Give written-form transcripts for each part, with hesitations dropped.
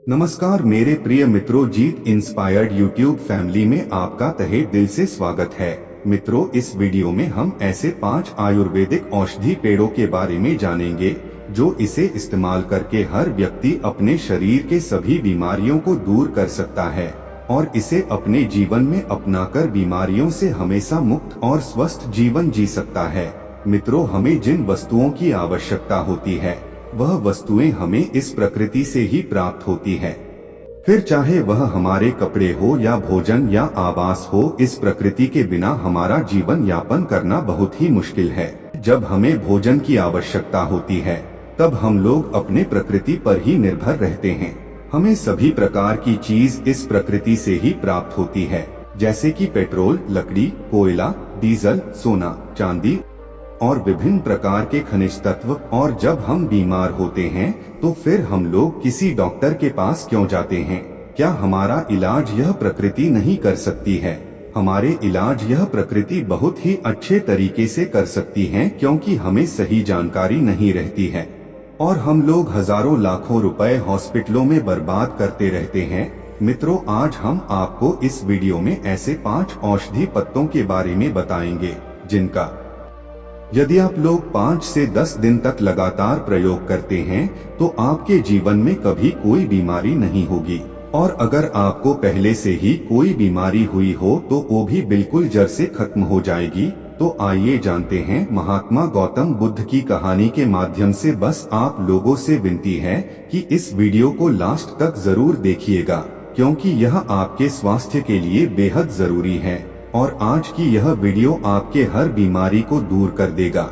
नमस्कार मेरे प्रिय मित्रों, जीत इंस्पायर्ड यूट्यूब फैमिली में आपका तहे दिल से स्वागत है। मित्रों, इस वीडियो में हम ऐसे 5 आयुर्वेदिक औषधि पेड़ों के बारे में जानेंगे जो इसे इस्तेमाल करके हर व्यक्ति अपने शरीर के सभी बीमारियों को दूर कर सकता है और इसे अपने जीवन में अपनाकर बीमारियों से हमेशा मुक्त और स्वस्थ जीवन जी सकता है। मित्रों, हमें जिन वस्तुओं की आवश्यकता होती है वह वस्तुएं हमें इस प्रकृति से ही प्राप्त होती है। फिर चाहे वह हमारे कपड़े हो या भोजन या आवास हो, इस प्रकृति के बिना हमारा जीवन यापन करना बहुत ही मुश्किल है। जब हमें भोजन की आवश्यकता होती है तब हम लोग अपने प्रकृति पर ही निर्भर रहते हैं। हमें सभी प्रकार की चीज इस प्रकृति से ही प्राप्त होती है, जैसे कि पेट्रोल, लकड़ी, कोयला, डीजल, सोना, चांदी और विभिन्न प्रकार के खनिज तत्व। और जब हम बीमार होते हैं तो फिर हम लोग किसी डॉक्टर के पास क्यों जाते हैं? क्या हमारा इलाज यह प्रकृति नहीं कर सकती है? हमारे इलाज यह प्रकृति बहुत ही अच्छे तरीके से कर सकती है, क्योंकि हमें सही जानकारी नहीं रहती है और हम लोग हजारों लाखों रुपए हॉस्पिटलों में बर्बाद करते रहते हैं। मित्रों, आज हम आपको इस वीडियो में ऐसे 5 औषधि पत्तों के बारे में बताएंगे जिनका यदि आप लोग 5 से 10 दिन तक लगातार प्रयोग करते हैं तो आपके जीवन में कभी कोई बीमारी नहीं होगी, और अगर आपको पहले से ही कोई बीमारी हुई हो तो वो भी बिल्कुल जड़ से खत्म हो जाएगी। तो आइए जानते हैं महात्मा गौतम बुद्ध की कहानी के माध्यम से। बस आप लोगों से विनती है कि इस वीडियो को लास्ट तक जरूर देखिएगा, क्योंकि यह आपके स्वास्थ्य के लिए बेहद जरूरी है और आज की यह वीडियो आपके हर बीमारी को दूर कर देगा।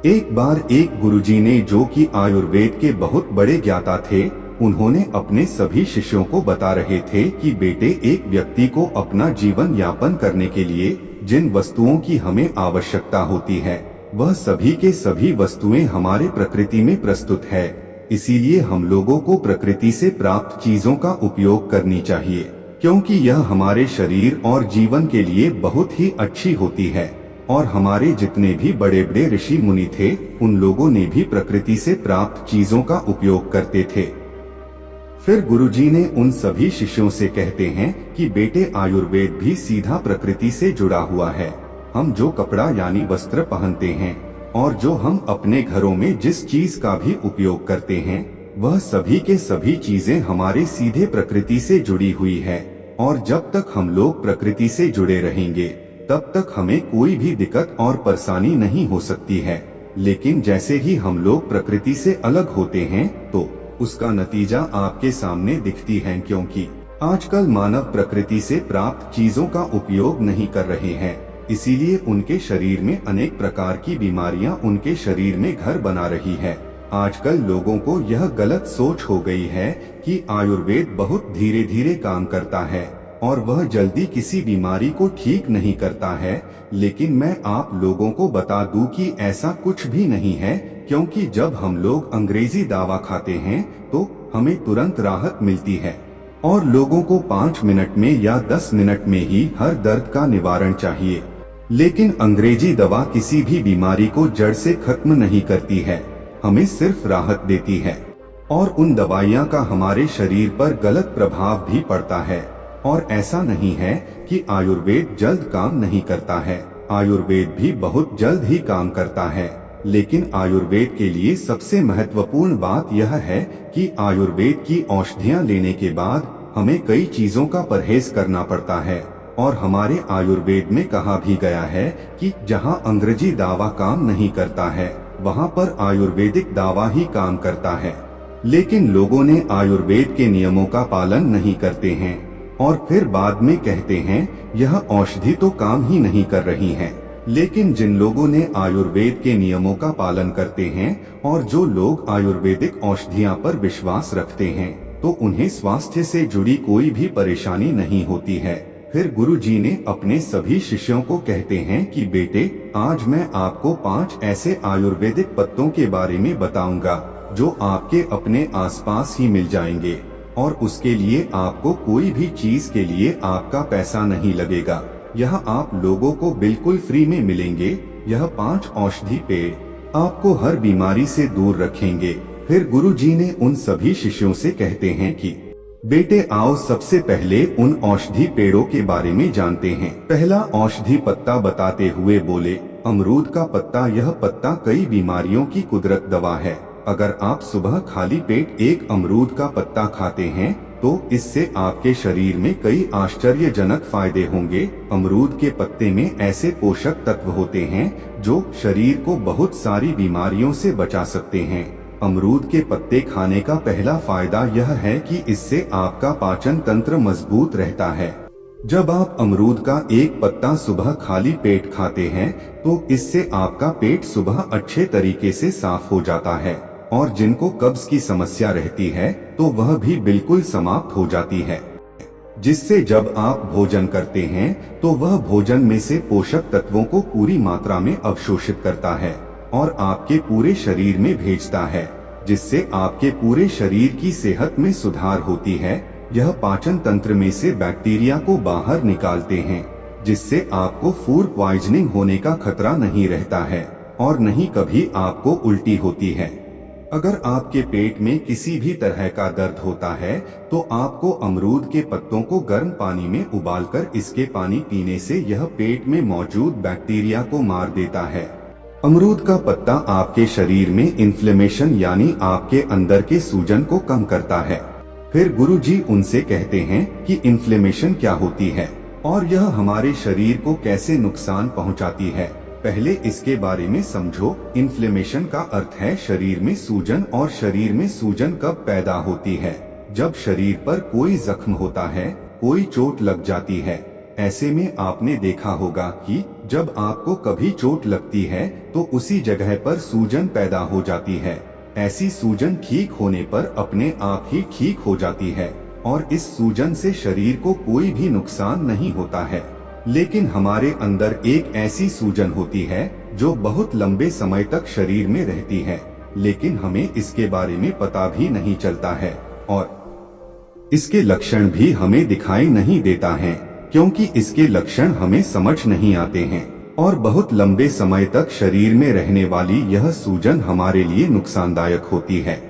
एक बार एक गुरुजी ने, जो कि आयुर्वेद के बहुत बड़े ज्ञाता थे, उन्होंने अपने सभी शिष्यों को बता रहे थे कि बेटे, एक व्यक्ति को अपना जीवन यापन करने के लिए जिन वस्तुओं की हमें आवश्यकता होती है वह सभी के सभी वस्तुएं हमारे प्रकृति में प्रस्तुत है। इसीलिए हम लोगों को प्रकृति से प्राप्त चीजों का उपयोग करनी चाहिए, क्योंकि यह हमारे शरीर और जीवन के लिए बहुत ही अच्छी होती है। और हमारे जितने भी बड़े बड़े ऋषि मुनि थे, उन लोगों ने भी प्रकृति से प्राप्त चीजों का उपयोग करते थे। फिर गुरुजी ने उन सभी शिष्यों से कहते हैं कि बेटे, आयुर्वेद भी सीधा प्रकृति से जुड़ा हुआ है। हम जो कपड़ा यानी वस्त्र पहनते हैं और जो हम अपने घरों में जिस चीज का भी उपयोग करते हैं, वह सभी के सभी चीजें हमारे सीधे प्रकृति से जुड़ी हुई है। और जब तक हम लोग प्रकृति से जुड़े रहेंगे तब तक हमें कोई भी दिक्कत और परेशानी नहीं हो सकती है। लेकिन जैसे ही हम लोग प्रकृति से अलग होते हैं तो उसका नतीजा आपके सामने दिखती है, क्योंकि आजकल मानव प्रकृति से प्राप्त चीजों का उपयोग नहीं कर रहे हैं। इसीलिए उनके शरीर में अनेक प्रकार की बीमारियां उनके शरीर में घर बना रही है। आजकल लोगों को यह गलत सोच हो गई है कि आयुर्वेद बहुत धीरे धीरे काम करता है और वह जल्दी किसी बीमारी को ठीक नहीं करता है। लेकिन मैं आप लोगों को बता दूं कि ऐसा कुछ भी नहीं है, क्योंकि जब हम लोग अंग्रेजी दवा खाते हैं तो हमें तुरंत राहत मिलती है और लोगों को 5 मिनट में या 10 मिनट में ही हर दर्द का निवारण चाहिए। लेकिन अंग्रेजी दवा किसी भी बीमारी को जड़ से खत्म नहीं करती है, हमें सिर्फ राहत देती है। और उन दवाइयाँ का हमारे शरीर पर गलत प्रभाव भी पड़ता है। और ऐसा नहीं है कि आयुर्वेद जल्द काम नहीं करता है, आयुर्वेद भी बहुत जल्द ही काम करता है। लेकिन आयुर्वेद के लिए सबसे महत्वपूर्ण बात यह है कि आयुर्वेद की औषधियाँ लेने के बाद हमें कई चीजों का परहेज करना पड़ता है। और हमारे आयुर्वेद में कहा भी गया है कि जहाँ अंग्रेजी दवा काम नहीं करता है वहाँ पर आयुर्वेदिक दवा ही काम करता है। लेकिन लोगों ने आयुर्वेद के नियमों का पालन नहीं करते हैं और फिर बाद में कहते हैं यह औषधि तो काम ही नहीं कर रही है। लेकिन जिन लोगों ने आयुर्वेद के नियमों का पालन करते हैं और जो लोग आयुर्वेदिक औषधियाँ पर विश्वास रखते हैं, तो उन्हें स्वास्थ्य से जुड़ी कोई भी परेशानी नहीं होती है। फिर गुरुजी ने अपने सभी शिष्यों को कहते हैं कि बेटे, आज मैं आपको 5 ऐसे आयुर्वेदिक पत्तों के बारे में बताऊंगा जो आपके अपने आसपास ही मिल जाएंगे और उसके लिए आपको कोई भी चीज के लिए आपका पैसा नहीं लगेगा। यह आप लोगों को बिल्कुल फ्री में मिलेंगे। यह 5 औषधि पेड़ आपको हर बीमारी से दूर रखेंगे फिर गुरुजी ने उन सभी शिष्यों से कहते हैं कि बेटे आओ सबसे पहले उन औषधि पेड़ों के बारे में जानते हैं। पहला औषधि पत्ता बताते हुए बोले, अमरूद का पत्ता। यह पत्ता कई बीमारियों की कुदरत दवा है। अगर आप सुबह खाली पेट एक अमरूद का पत्ता खाते हैं तो इससे आपके शरीर में कई आश्चर्यजनक फायदे होंगे। अमरूद के पत्ते में ऐसे पोषक तत्व होते हैं जो शरीर को बहुत सारी बीमारियों से बचा सकते हैं। अमरूद के पत्ते खाने का पहला फायदा यह है कि इससे आपका पाचन तंत्र मजबूत रहता है। जब आप अमरूद का एक पत्ता सुबह खाली पेट खाते हैं तो इससे आपका पेट सुबह अच्छे तरीके से साफ हो जाता है और जिनको कब्ज की समस्या रहती है तो वह भी बिल्कुल समाप्त हो जाती है, जिससे जब आप भोजन करते हैं तो वह भोजन में से पोषक तत्वों को पूरी मात्रा में अवशोषित करता है और आपके पूरे शरीर में भेजता है, जिससे आपके पूरे शरीर की सेहत में सुधार होती है। यह पाचन तंत्र में से बैक्टीरिया को बाहर निकालते हैं, जिससे आपको फूड पॉइजनिंग होने का खतरा नहीं रहता है और नहीं कभी आपको उल्टी होती है। अगर आपके पेट में किसी भी तरह का दर्द होता है तो आपको अमरूद के पत्तों को गर्म पानी में उबालकर इसके पानी पीने से यह पेट में मौजूद बैक्टीरिया को मार देता है। अमरूद का पत्ता आपके शरीर में इन्फ्लेमेशन यानी आपके अंदर के सूजन को कम करता है। फिर गुरुजी उनसे कहते हैं कि इन्फ्लेमेशन क्या होती है और यह हमारे शरीर को कैसे नुकसान पहुंचाती है। पहले इसके बारे में समझो। इन्फ्लेमेशन का अर्थ है शरीर में सूजन, और शरीर में सूजन कब पैदा होती है? जब शरीर पर कोई जख्म होता है, कोई चोट लग जाती है। ऐसे में आपने देखा होगा कि जब आपको कभी चोट लगती है तो उसी जगह पर सूजन पैदा हो जाती है। ऐसी सूजन ठीक होने पर अपने आप ही ठीक हो जाती है और इस सूजन से शरीर को कोई भी नुकसान नहीं होता है। लेकिन हमारे अंदर एक ऐसी सूजन होती है जो बहुत लंबे समय तक शरीर में रहती है, लेकिन हमें इसके बारे में पता भी नहीं चलता है और इसके लक्षण भी हमें दिखाई नहीं देता है, क्योंकि इसके लक्षण हमें समझ नहीं आते हैं और बहुत लंबे समय तक शरीर में रहने वाली यह सूजन हमारे लिए नुकसानदायक होती है।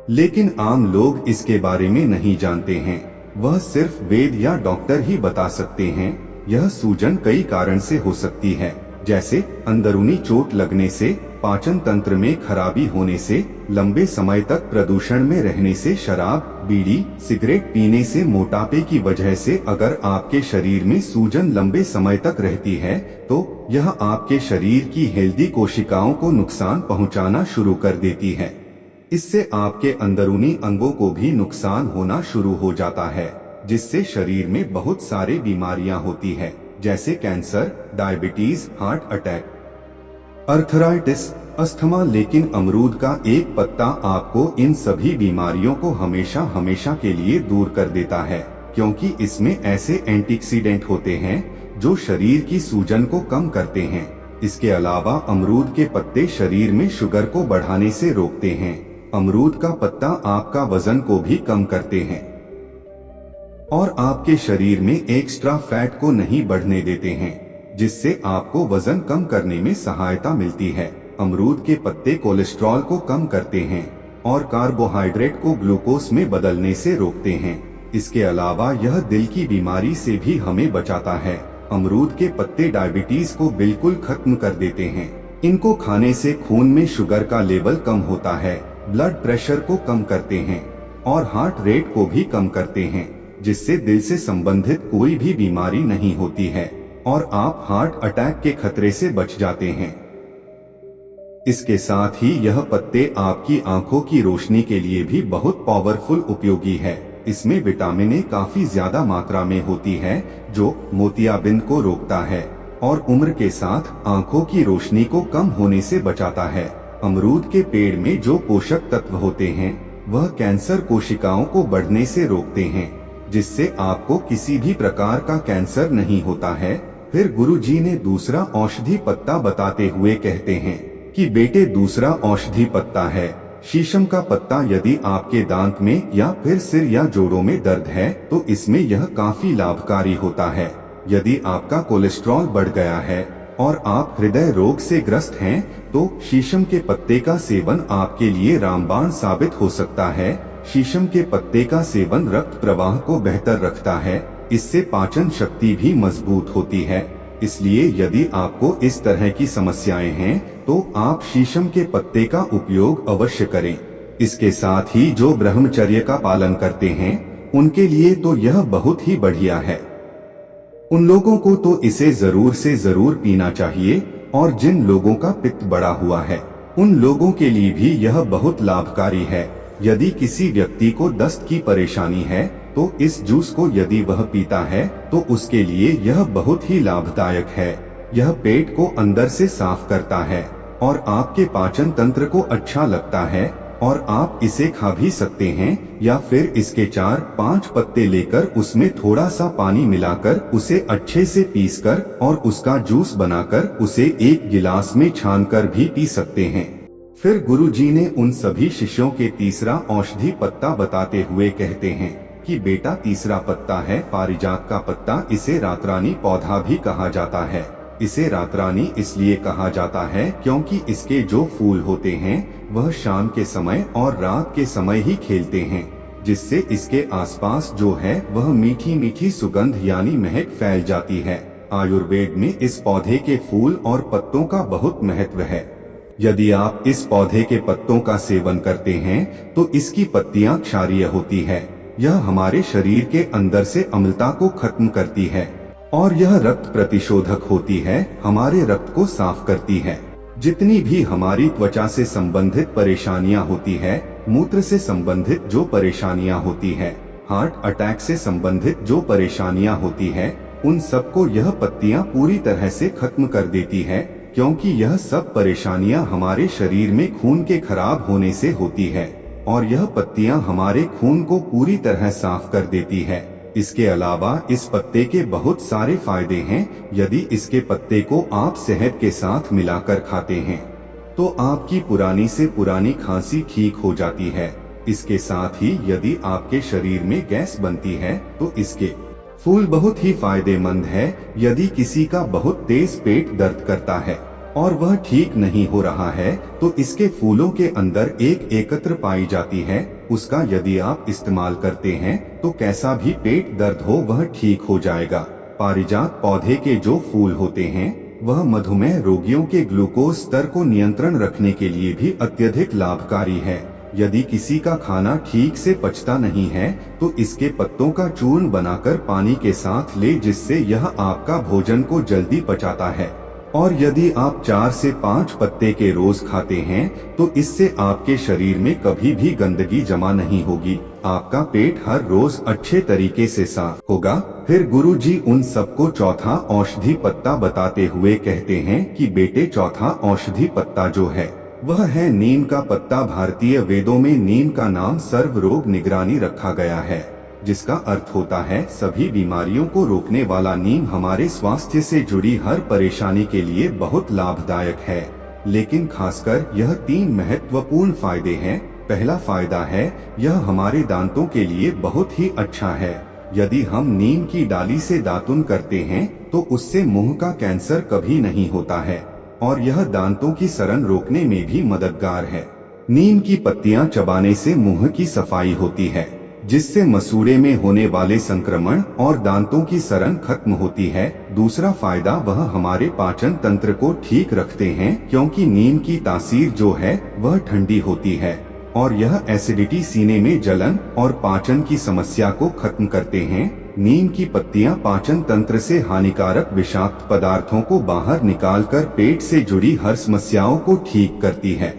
लेकिन आम लोग इसके बारे में नहीं जानते हैं। वह सिर्फ वैद्य या डॉक्टर ही बता सकते हैं। यह सूजन कई कारण से हो सकती है, जैसे अंदरूनी चोट लगने से, पाचन तंत्र में खराबी होने से, लंबे समय तक प्रदूषण में रहने से, शराब, बीड़ी, सिगरेट पीने से, मोटापे की वजह से। अगर आपके शरीर में सूजन लंबे समय तक रहती है तो यह आपके शरीर की हेल्दी कोशिकाओं को नुकसान पहुंचाना शुरू कर देती है। इससे आपके अंदरूनी अंगों को भी नुकसान होना शुरू हो जाता है, जिससे शरीर में बहुत सारी बीमारियां होती है, जैसे cancer, diabetes, heart attack, arthritis, asthma. लेकिन अमरूद का एक पत्ता आपको इन सभी बीमारियों को हमेशा हमेशा के लिए दूर कर देता है, क्योंकि इसमें ऐसे एंटीऑक्सीडेंट होते हैं जो शरीर की सूजन को कम करते हैं। इसके अलावा अमरूद के पत्ते शरीर में शुगर को बढ़ाने से रोकते हैं। अमरूद का पत्ता आपका वजन को भी कम करते हैं और आपके शरीर में एक्स्ट्रा फैट को नहीं बढ़ने देते हैं, जिससे आपको वजन कम करने में सहायता मिलती है। अमरूद के पत्ते कोलेस्ट्रॉल को कम करते हैं और कार्बोहाइड्रेट को ग्लूकोज में बदलने से रोकते हैं। इसके अलावा यह दिल की बीमारी से भी हमें बचाता है। अमरूद के पत्ते डायबिटीज को बिल्कुल खत्म कर देते हैं। इनको खाने से खून में शुगर का लेवल कम होता है, ब्लड प्रेशर को कम करते हैं और हार्ट रेट को भी कम करते हैं, जिससे दिल से संबंधित कोई भी बीमारी नहीं होती है और आप हार्ट अटैक के खतरे से बच जाते हैं। इसके साथ ही यह पत्ते आपकी आंखों की रोशनी के लिए भी बहुत पावरफुल उपयोगी है। इसमें विटामिन ए काफी ज्यादा मात्रा में होती है, जो मोतियाबिंद को रोकता है और उम्र के साथ आंखों की रोशनी को कम होने से बचाता है। अमरूद के पेड़ में जो पोषक तत्व होते हैं वह कैंसर कोशिकाओं को बढ़ने से रोकते हैं, जिससे आपको किसी भी प्रकार का कैंसर नहीं होता है। फिर गुरुजी ने दूसरा औषधि पत्ता बताते हुए कहते हैं कि बेटे दूसरा औषधि पत्ता है शीशम का पत्ता। यदि आपके दांत में या फिर सिर या जोड़ों में दर्द है तो इसमें यह काफी लाभकारी होता है। यदि आपका कोलेस्ट्रॉल बढ़ गया है और आप हृदय रोग से ग्रस्त हैं तो शीशम के पत्ते का सेवन आपके लिए रामबाण साबित हो सकता है। शीशम के पत्ते का सेवन रक्त प्रवाह को बेहतर रखता है, इससे पाचन शक्ति भी मजबूत होती है। इसलिए यदि आपको इस तरह की समस्याएं हैं तो आप शीशम के पत्ते का उपयोग अवश्य करें। इसके साथ ही जो ब्रह्मचर्य का पालन करते हैं उनके लिए तो यह बहुत ही बढ़िया है। उन लोगों को तो इसे जरूर से जरूर पीना चाहिए, और जिन लोगों का पित्त बढ़ा हुआ है उन लोगों के लिए भी यह बहुत लाभकारी है। यदि किसी व्यक्ति को दस्त की परेशानी है तो इस जूस को यदि वह पीता है तो उसके लिए यह बहुत ही लाभदायक है। यह पेट को अंदर से साफ करता है और आपके पाचन तंत्र को अच्छा लगता है, और आप इसे खा भी सकते हैं या फिर इसके 4-5 पत्ते लेकर उसमें थोड़ा सा पानी मिलाकर उसे अच्छे से पीसकर और उसका जूस बनाकर उसे एक गिलास में छानकर भी पी सकते हैं। फिर गुरुजी ने उन सभी शिष्यों के तीसरा औषधि पत्ता बताते हुए कहते हैं कि बेटा तीसरा पत्ता है पारिजात का पत्ता। इसे रातरानी पौधा भी कहा जाता है। इसे रातरानी इसलिए कहा जाता है क्योंकि इसके जो फूल होते हैं वह शाम के समय और रात के समय ही खिलते हैं, जिससे इसके आसपास जो है वह मीठी मीठी सुगंध यानी महक फैल जाती है। आयुर्वेद में इस पौधे के फूल और पत्तों का बहुत महत्व है। यदि आप इस पौधे के पत्तों का सेवन करते हैं तो इसकी पत्तियां क्षारीय होती है। यह हमारे शरीर के अंदर से अम्लता को खत्म करती है और यह रक्त प्रतिशोधक होती है, हमारे रक्त को साफ करती है। जितनी भी हमारी त्वचा से संबंधित परेशानियां होती है, मूत्र से संबंधित जो परेशानियां होती है, हार्ट अटैक से संबंधित जो परेशानियां होती है, उन सबको यह पत्तियां पूरी तरह से खत्म कर देती है, क्योंकि यह सब परेशानियां हमारे शरीर में खून के खराब होने से होती है और यह पत्तियां हमारे खून को पूरी तरह साफ कर देती है। इसके अलावा इस पत्ते के बहुत सारे फायदे हैं। यदि इसके पत्ते को आप शहद के साथ मिलाकर खाते हैं तो आपकी पुरानी से पुरानी खांसी ठीक हो जाती है। इसके साथ ही यदि आपके शरीर में गैस बनती है तो इसके फूल बहुत ही फायदेमंद है। यदि किसी का बहुत तेज पेट दर्द करता है और वह ठीक नहीं हो रहा है तो इसके फूलों के अंदर एक एकत्र पाई जाती है, उसका यदि आप इस्तेमाल करते हैं तो कैसा भी पेट दर्द हो वह ठीक हो जाएगा। पारिजात पौधे के जो फूल होते हैं वह मधुमेह रोगियों के ग्लूकोज स्तर को नियंत्रण रखने के लिए भी अत्यधिक लाभकारी है। यदि किसी का खाना ठीक से पचता नहीं है तो इसके पत्तों का चूर्ण बनाकर पानी के साथ ले, जिससे यह आपका भोजन को जल्दी पचाता है। और यदि आप 4 से 5 पत्ते के रोज खाते हैं तो इससे आपके शरीर में कभी भी गंदगी जमा नहीं होगी, आपका पेट हर रोज अच्छे तरीके से साफ होगा। फिर गुरुजी उन सबको चौथा औषधि पत्ता बताते हुए कहते हैं कि बेटे चौथा औषधि पत्ता जो है वह है नीम का पत्ता। भारतीय वेदों में नीम का नाम सर्व रोग निगरानी रखा गया है, जिसका अर्थ होता है सभी बीमारियों को रोकने वाला। नीम हमारे स्वास्थ्य से जुड़ी हर परेशानी के लिए बहुत लाभदायक है, लेकिन खासकर यह 3 महत्वपूर्ण फायदे हैं। पहला फायदा है यह हमारे दांतों के लिए बहुत ही अच्छा है। यदि हम नीम की डाली से दातुन करते हैं तो उससे मुंह का कैंसर कभी नहीं होता है और यह दांतों की सड़न रोकने में भी मददगार है। नीम की पत्तियां चबाने से मुंह की सफाई होती है, जिससे मसूड़े में होने वाले संक्रमण और दांतों की सड़न खत्म होती है। दूसरा फायदा वह हमारे पाचन तंत्र को ठीक रखते हैं, क्योंकि नीम की तासीर जो है वह ठंडी होती है और यह एसिडिटी, सीने में जलन और पाचन की समस्या को खत्म करते हैं। नीम की पत्तियां पाचन तंत्र से हानिकारक विषाक्त पदार्थों को बाहर निकालकर पेट से जुड़ी हर समस्याओं को ठीक करती है।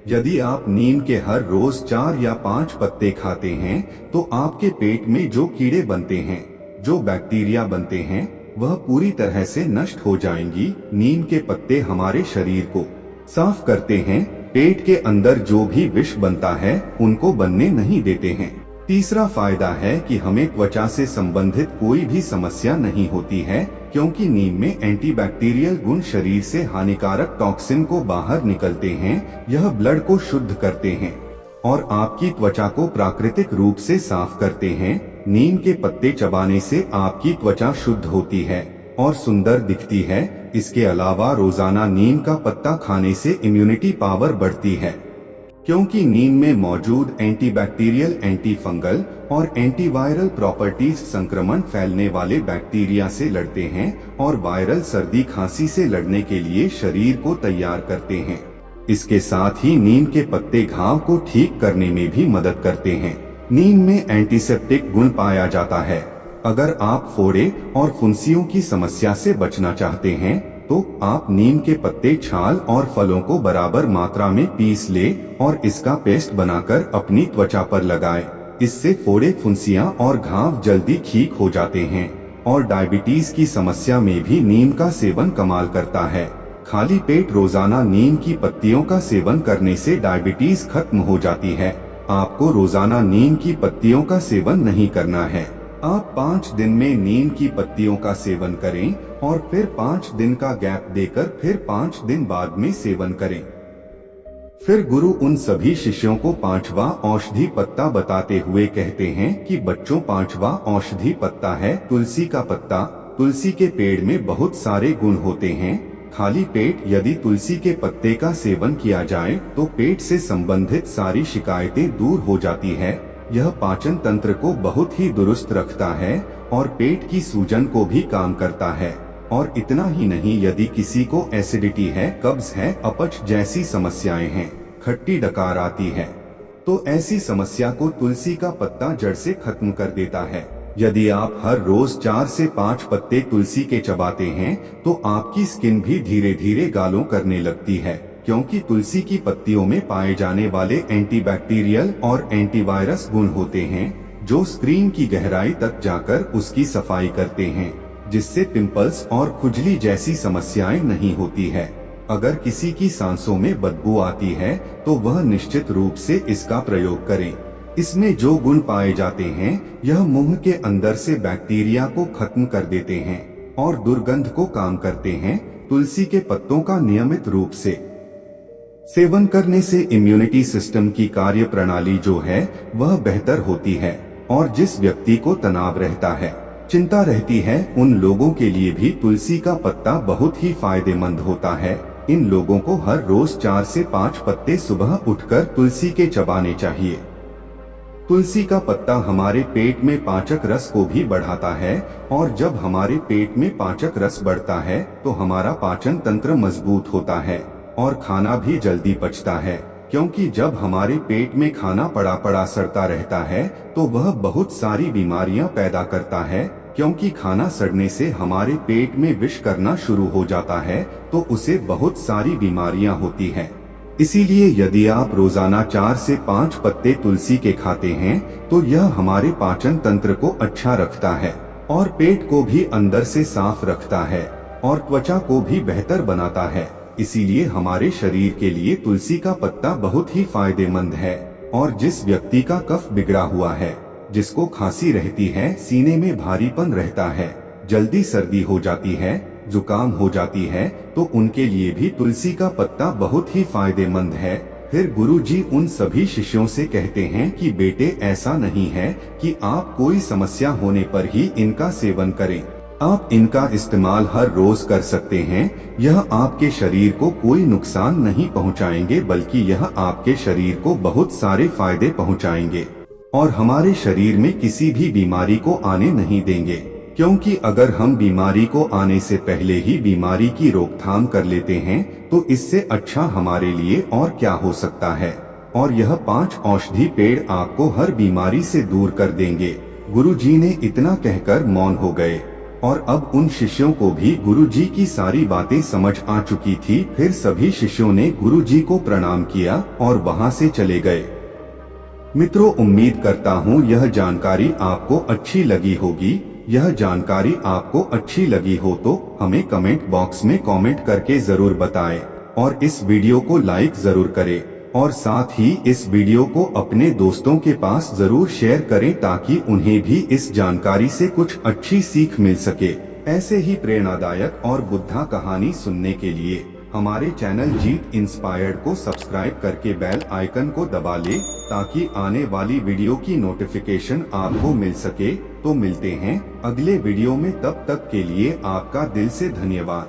यदि आप नीम के हर रोज 4 या 5 पत्ते खाते हैं तो आपके पेट में जो कीड़े बनते हैं, जो बैक्टीरिया बनते हैं, वह पूरी तरह से नष्ट हो जाएंगी। नीम के पत्ते हमारे शरीर को साफ करते हैं, पेट के अंदर जो भी विष बनता है उनको बनने नहीं देते हैं। तीसरा फायदा है कि हमें त्वचा से संबंधित कोई भी समस्या नहीं होती है, क्योंकि नीम में एंटीबैक्टीरियल गुण शरीर से हानिकारक टॉक्सिन को बाहर निकलते हैं। यह ब्लड को शुद्ध करते हैं और आपकी त्वचा को प्राकृतिक रूप से साफ करते हैं। नीम के पत्ते चबाने से आपकी त्वचा शुद्ध होती है और सुंदर दिखती है। इसके अलावा रोजाना नीम का पत्ता खाने से इम्यूनिटी पावर बढ़ती है, क्योंकि नीम में मौजूद एंटीबैक्टीरियल, एंटी फंगल और एंटीवायरल प्रॉपर्टीज संक्रमण फैलने वाले बैक्टीरिया से लड़ते हैं और वायरल सर्दी खांसी से लड़ने के लिए शरीर को तैयार करते हैं। इसके साथ ही नीम के पत्ते घाव को ठीक करने में भी मदद करते हैं। नीम में एंटीसेप्टिक गुण पाया जाता है। अगर आप फोड़े और फुंसियों की समस्या से बचना चाहते हैं तो आप नीम के पत्ते, छाल और फलों को बराबर मात्रा में पीस ले और इसका पेस्ट बनाकर अपनी त्वचा पर लगाएं। इससे फोड़े, फुंसियां और घाव जल्दी ठीक हो जाते हैं। और डायबिटीज की समस्या में भी नीम का सेवन कमाल करता है। खाली पेट रोजाना नीम की पत्तियों का सेवन करने से डायबिटीज खत्म हो जाती है। आपको रोजाना नीम की पत्तियों का सेवन नहीं करना है। आप 5 दिन में नीम की पत्तियों का सेवन करें और फिर 5 दिन का गैप देकर फिर 5 दिन बाद में सेवन करें। फिर गुरु उन सभी शिष्यों को 5वां औषधि पत्ता बताते हुए कहते हैं कि बच्चों, 5वां औषधि पत्ता है तुलसी का पत्ता। तुलसी के पेड़ में बहुत सारे गुण होते हैं। खाली पेट यदि तुलसी के पत्ते का सेवन किया जाए तो पेट से संबंधित सारी शिकायतें दूर हो जाती है। यह पाचन तंत्र को बहुत ही दुरुस्त रखता है और पेट की सूजन को भी काम करता है। और इतना ही नहीं, यदि किसी को एसिडिटी है, कब्ज है, अपच जैसी समस्याएं हैं, खट्टी डकार आती है, तो ऐसी समस्या को तुलसी का पत्ता जड़ से खत्म कर देता है। यदि आप हर रोज 4 से 5 पत्ते तुलसी के चबाते हैं तो आपकी स्किन भी धीरे धीरे गालों करने लगती है, क्योंकि तुलसी की पत्तियों में पाए जाने वाले एंटीबैक्टीरियल और एंटीवायरस गुण होते हैं जो स्किन की गहराई तक जाकर उसकी सफाई करते हैं, जिससे पिंपल्स और खुजली जैसी समस्याएं नहीं होती है। अगर किसी की सांसों में बदबू आती है तो वह निश्चित रूप से इसका प्रयोग करें। इसमें जो गुण पाए जाते हैं यह मुंह के अंदर से बैक्टीरिया को खत्म कर देते हैं और दुर्गंध को काम करते हैं। तुलसी के पत्तों का नियमित रूप से सेवन करने से इम्यूनिटी सिस्टम की कार्य प्रणाली जो है वह बेहतर होती है। और जिस व्यक्ति को तनाव रहता है, चिंता रहती है, उन लोगों के लिए भी तुलसी का पत्ता बहुत ही फायदेमंद होता है। इन लोगों को हर रोज 4 से 5 पत्ते सुबह उठकर तुलसी के चबाने चाहिए। तुलसी का पत्ता हमारे पेट में पाचक रस को भी बढ़ाता है और जब हमारे पेट में पाचक रस बढ़ता है तो हमारा पाचन तंत्र मजबूत होता है और खाना भी जल्दी पचता है, क्योंकि जब हमारे पेट में खाना पड़ा पड़ा सड़ता रहता है तो वह बहुत सारी बीमारियां पैदा करता है। क्योंकि खाना सड़ने से हमारे पेट में विष करना शुरू हो जाता है तो उसे बहुत सारी बीमारियां होती हैं। इसीलिए यदि आप रोजाना 4 से 5 पत्ते तुलसी के खाते हैं तो यह हमारे पाचन तंत्र को अच्छा रखता है और पेट को भी अंदर से साफ रखता है और त्वचा को भी बेहतर बनाता है। इसीलिए हमारे शरीर के लिए तुलसी का पत्ता बहुत ही फायदेमंद है। और जिस व्यक्ति का कफ बिगड़ा हुआ है, जिसको खांसी रहती है, सीने में भारीपन रहता है, जल्दी सर्दी हो जाती है, जुकाम हो जाती है, तो उनके लिए भी तुलसी का पत्ता बहुत ही फायदेमंद है। फिर गुरुजी उन सभी शिष्यों से कहते हैं कि बेटे, ऐसा नहीं है कि आप कोई समस्या होने पर ही इनका सेवन करें। आप इनका इस्तेमाल हर रोज कर सकते हैं। यह आपके शरीर को कोई नुकसान नहीं पहुंचाएंगे, बल्कि यह आपके शरीर को बहुत सारे फायदे पहुंचाएंगे और हमारे शरीर में किसी भी बीमारी को आने नहीं देंगे। क्योंकि अगर हम बीमारी को आने से पहले ही बीमारी की रोकथाम कर लेते हैं तो इससे अच्छा हमारे लिए और क्या हो सकता है। और यह 5 औषधि पेड़ आपको हर बीमारी से दूर कर देंगे। गुरुजी ने इतना कहकर मौन हो गए और अब उन शिष्यों को भी गुरुजी की सारी बातें समझ आ चुकी थी। फिर सभी शिष्यों ने गुरुजी को प्रणाम किया और वहां से चले गए। मित्रों, उम्मीद करता हूँ यह जानकारी आपको अच्छी लगी होगी। यह जानकारी आपको अच्छी लगी हो तो हमें कमेंट बॉक्स में कमेंट करके जरूर बताएं और इस वीडियो को लाइक जरूर करें और साथ ही इस वीडियो को अपने दोस्तों के पास जरूर शेयर करें ताकि उन्हें भी इस जानकारी से कुछ अच्छी सीख मिल सके। ऐसे ही प्रेरणादायक और बुद्धा कहानी सुनने के लिए हमारे चैनल जीत इंस्पायर्ड को सब्सक्राइब करके बेल आइकन को दबा ले ताकि आने वाली वीडियो की नोटिफिकेशन आपको मिल सके। तो मिलते हैं अगले वीडियो में, तब तक के लिए आपका दिल से धन्यवाद।